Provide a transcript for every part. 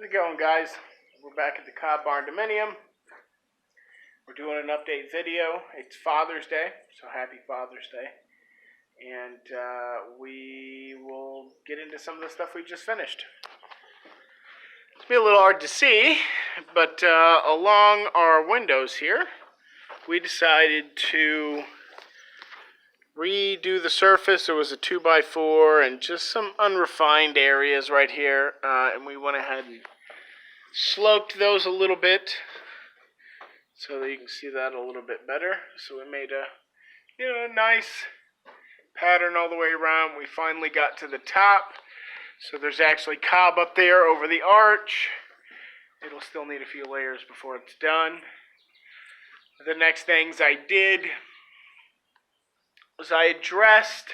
How's it going, guys? We're back at the Cobb Barndominium. We're doing an update video. It's Father's Day, so happy Father's Day. And we will get into some of the stuff we just finished. It's be a little hard to see, but along our windows here, we decided to redo the surface. There was a 2x4 and just some unrefined areas right here, and we went ahead and sloped those a little bit so that you can see that a little bit better. So we made a nice pattern all the way around. We finally got to the top, so there's actually cob up there over the arch. It'll still need a few layers before it's done. The next things I did was I addressed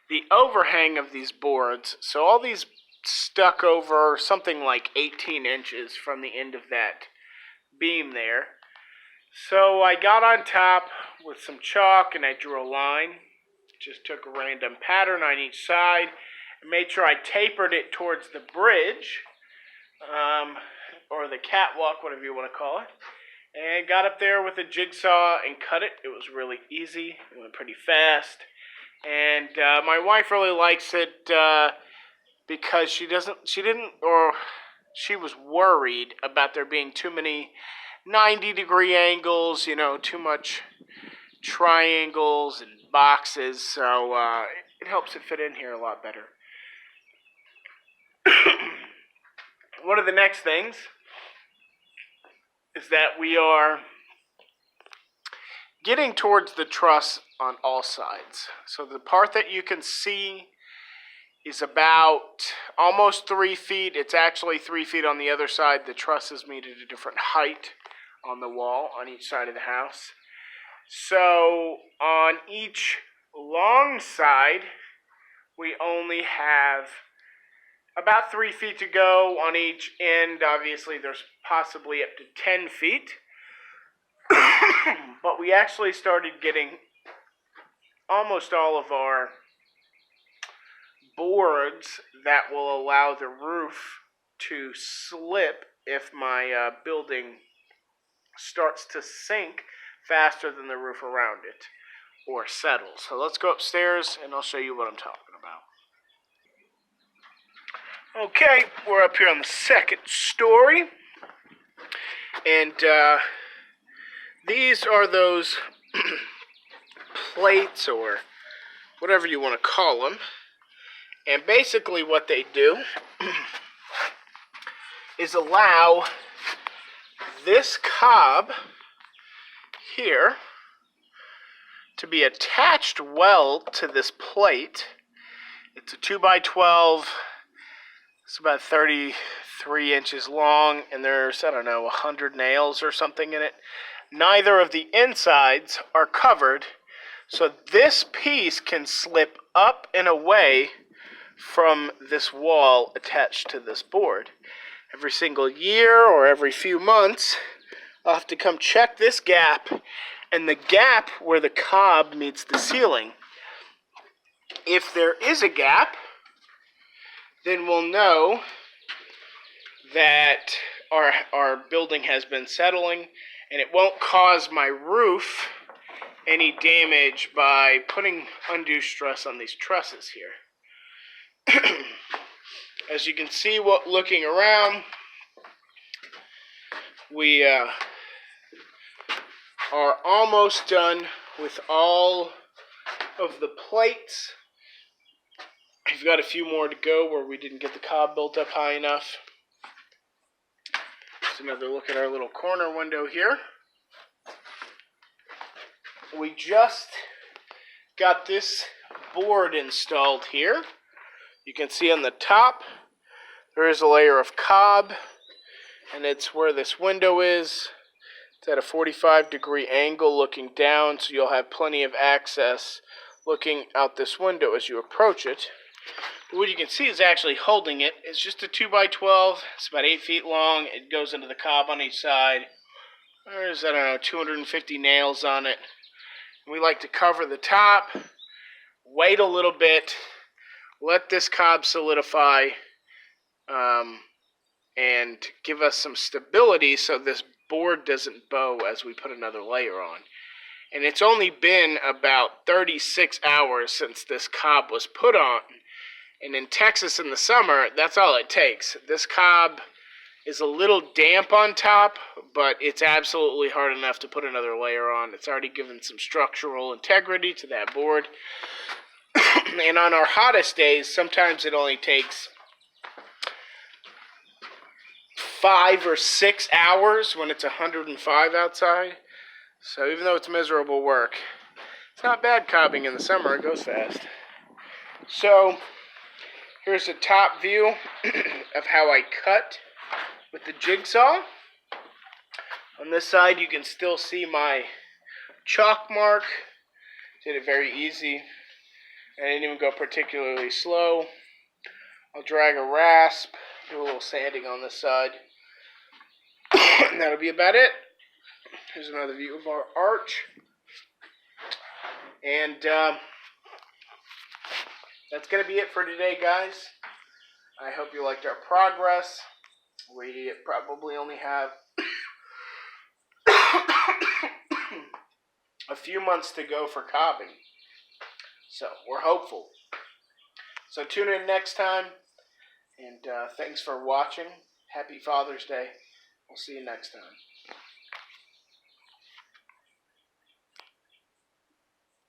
the overhang of these boards. So all these stuck over something like 18 inches from the end of that beam there. So I got on top with some chalk and I drew a line. Just took a random pattern on each side and made sure I tapered it towards the bridge, or the catwalk, whatever you want to call it. And got up there with a jigsaw and cut it. It was really easy. It went pretty fast. And my wife really likes it because she was worried about there being too many 90-degree angles, too much triangles and boxes. So it helps it fit in here a lot better. One of the next things is that we are getting towards the truss on all sides. So the part that you can see is about almost 3 feet. It's actually 3 feet on the other side. The trusses meet at a different height on the wall on each side of the house. So on each long side, we only have about 3 feet to go on each end. Obviously, there's possibly up to 10 feet. But we actually started getting almost all of our boards that will allow the roof to slip if my building starts to sink faster than the roof around it or settle. So let's go upstairs and I'll show you what I'm talking about. Okay, we're up here on the second story, and these are those plates or whatever you want to call them. And basically what they do is allow this cob here to be attached well to this plate. It's a 2x12. It's about 33 inches long, and there's, 100 nails or something in it. Neither of the insides are covered, so this piece can slip up and away from this wall attached to this board. Every single year or every few months, I'll have to come check this gap and the gap where the cob meets the ceiling. If there is a gap, then we'll know that our building has been settling, and it won't cause my roof any damage by putting undue stress on these trusses here. As you can see, looking around, we are almost done with all of the plates. We've got a few more to go where we didn't get the cob built up high enough. Just another look at our little corner window here. We just got this board installed here. You can see on the top there is a layer of cob, and it's where this window is. It's at a 45-degree angle looking down, so you'll have plenty of access looking out this window as you approach it. But what you can see is actually holding it. It's just a 2x12. It's about 8 feet long. It goes into the cob on each side. There's, 250 nails on it. We like to cover the top, wait a little bit, let this cob solidify, and give us some stability so this board doesn't bow as we put another layer on. And it's only been about 36 hours since this cob was put on. And in Texas in the summer, that's all it takes. This cob is a little damp on top, but it's absolutely hard enough to put another layer on. It's already given some structural integrity to that board. And on our hottest days, sometimes it only takes 5 or 6 hours when it's 105 outside. So even though it's miserable work, it's not bad cobbing in the summer. It goes fast. So here's a top view of how I cut with the jigsaw. On this side, you can still see my chalk mark. Did it very easy. I didn't even go particularly slow. I'll drag a rasp, do a little sanding on this side. And that'll be about it. Here's another view of our arch. And that's going to be it for today, guys. I hope you liked our progress. We probably only have a few months to go for cobbing. So we're hopeful. So tune in next time. And thanks for watching. Happy Father's Day. We'll see you next time.